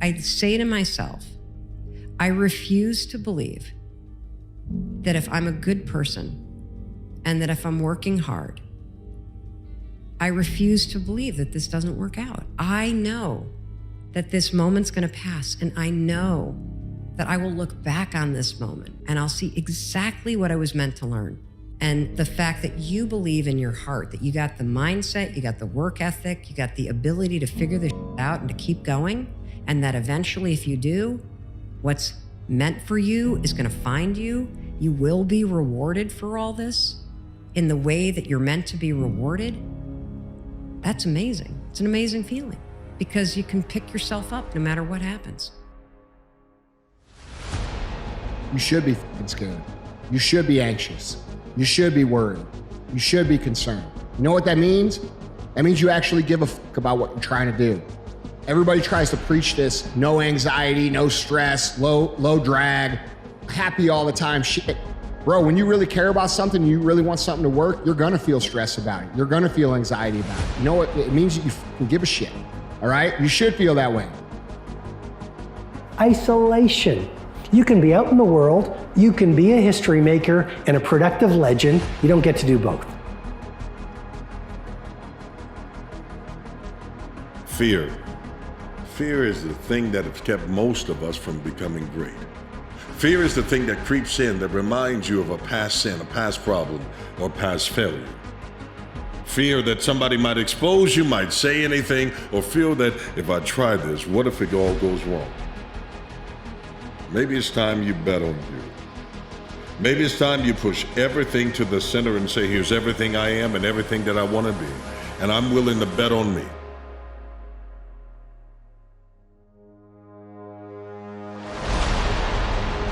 I say to myself, I refuse to believe that if I'm a good person and that if I'm working hard, I refuse to believe that this doesn't work out. I know that this moment's gonna pass, and I know that I will look back on this moment and I'll see exactly what I was meant to learn. And the fact that you believe in your heart, that you got the mindset, you got the work ethic, you got the ability to figure this out and to keep going, and that eventually if you do, what's meant for you is gonna find you. You will be rewarded for all this in the way that you're meant to be rewarded. That's amazing. It's an amazing feeling because you can pick yourself up no matter what happens. You should be scared. You should be anxious. You should be worried. You should be concerned. You know what that means? That means you actually give a fuck about what you're trying to do. Everybody tries to preach this no anxiety, no stress, low drag, happy all the time shit. Bro, when you really care about something, you really want something to work, you're gonna feel stress about it. You're gonna feel anxiety about it. You know what? It means that you fucking give a shit, all right? You should feel that way. Isolation. You can be out in the world, you can be a history maker and a productive legend. You don't get to do both. Fear. Fear is the thing that has kept most of us from becoming great. Fear is the thing that creeps in that reminds you of a past sin, a past problem, or past failure. Fear that somebody might expose you, might say anything, or feel that if I try this, what if it all goes wrong? Maybe it's time you bet on you. Maybe it's time you push everything to the center and say, here's everything I am and everything that I want to be, and I'm willing to bet on me.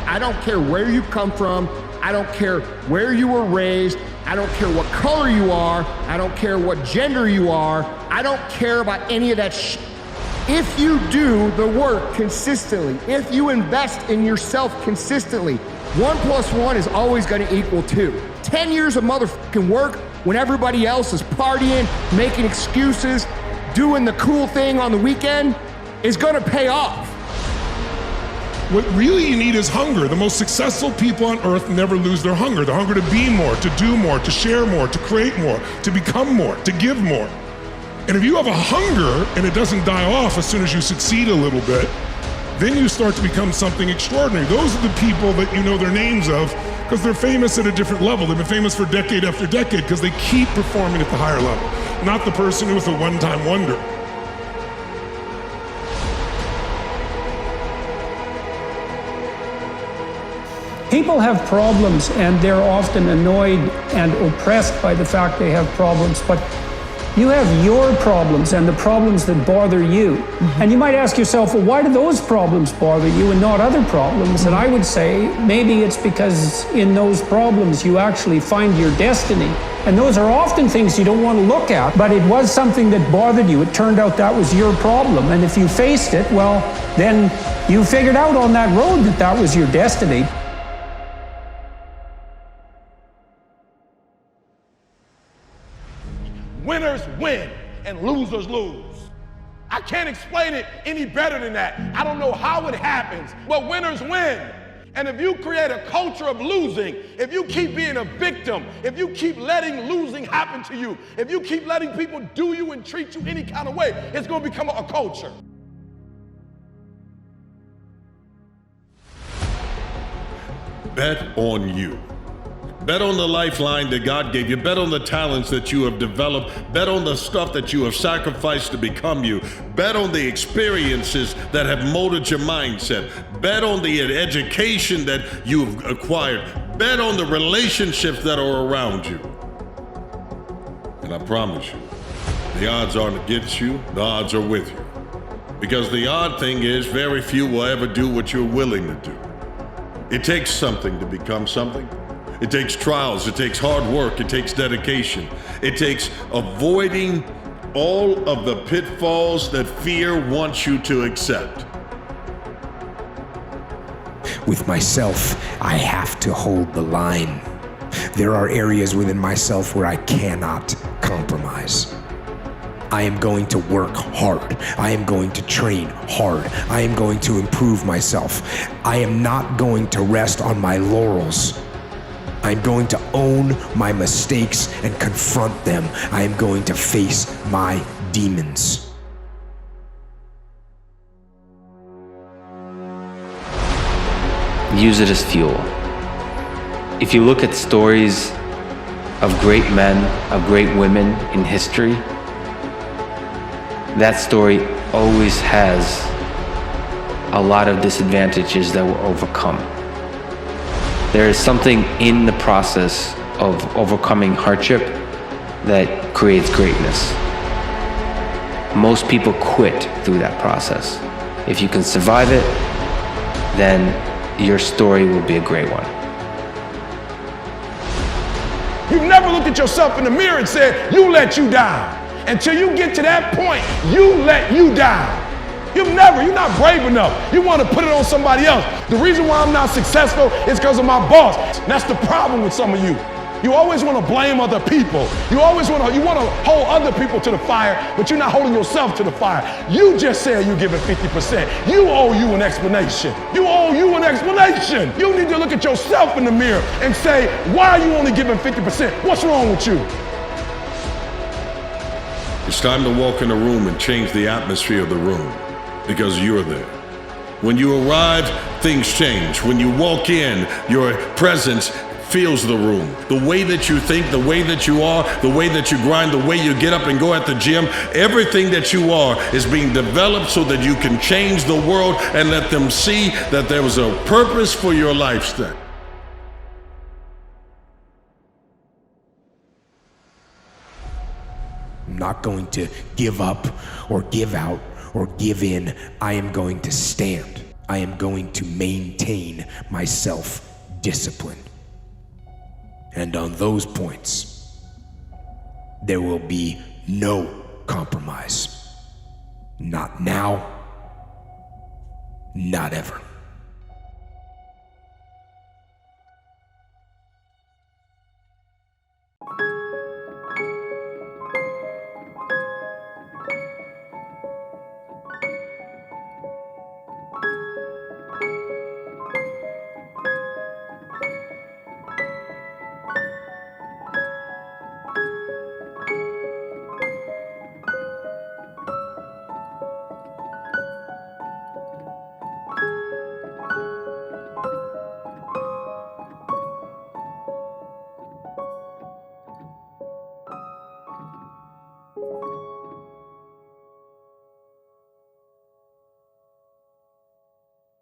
I don't care where you come from. I don't care where you were raised. I don't care what color you are. I don't care what gender you are. I don't care about any of that shit. If you do the work consistently, if you invest in yourself consistently, 1 + 1 is always gonna equal 2. 10 years of motherfucking work when everybody else is partying, making excuses, doing the cool thing on the weekend is gonna pay off. What really you need is hunger. The most successful people on earth never lose their hunger. The hunger to be more, to do more, to share more, to create more, to become more, to give more. And if you have a hunger and it doesn't die off as soon as you succeed a little bit, then you start to become something extraordinary. Those are the people that you know their names of because they're famous at a different level. They've been famous for decade after decade because they keep performing at the higher level, not the person who was a one-time wonder. People have problems and they're often annoyed and oppressed by the fact they have problems, but you have your problems and the problems that bother you. And you might ask yourself, well, why do those problems bother you and not other problems? And I would say maybe it's because in those problems you actually find your destiny. And those are often things you don't want to look at, but it was something that bothered you. It turned out that was your problem. And if you faced it, well, then you figured out on that road that that was your destiny. Winners win and losers lose. I can't explain it any better than that. I don't know how it happens, but winners win. And if you create a culture of losing, if you keep being a victim, if you keep letting losing happen to you, if you keep letting people do you and treat you any kind of way, it's going to become a culture. Bet on you. Bet on the lifeline that God gave you. Bet on the talents that you have developed. Bet on the stuff that you have sacrificed to become you. Bet on the experiences that have molded your mindset. Bet on the education that you've acquired. Bet on the relationships that are around you. And I promise you, the odds aren't against you, the odds are with you. Because the odd thing is, very few will ever do what you're willing to do. It takes something to become something. It takes trials, it takes hard work, it takes dedication. It takes avoiding all of the pitfalls that fear wants you to accept. With myself, I have to hold the line. There are areas within myself where I cannot compromise. I am going to work hard. I am going to train hard. I am going to improve myself. I am not going to rest on my laurels. I'm going to own my mistakes and confront them. I am going to face my demons. Use it as fuel. If you look at stories of great men, of great women in history, that story always has a lot of disadvantages that were overcome. There is something in the process of overcoming hardship that creates greatness. Most people quit through that process. If you can survive it, then your story will be a great one. You've never looked at yourself in the mirror and said, you let you down. Until you get to that point, you let you down. You're not brave enough. You want to put it on somebody else. The reason why I'm not successful is because of my boss. And that's the problem with some of you. You always want to blame other people. You want to hold other people to the fire, but you're not holding yourself to the fire. You just said you're giving 50%. You owe you an explanation. You owe you an explanation. You need to look at yourself in the mirror and say, why are you only giving 50%? What's wrong with you? It's time to walk in a room and change the atmosphere of the room, because you're there. When you arrive, things change. When you walk in, your presence fills the room. The way that you think, the way that you are, the way that you grind, the way you get up and go at the gym, everything that you are is being developed so that you can change the world and let them see that there was a purpose for your lifestyle. I'm not going to give up or give out or give in. I am going to stand. I am going to maintain my self-discipline. And on those points, there will be no compromise. Not now, not ever.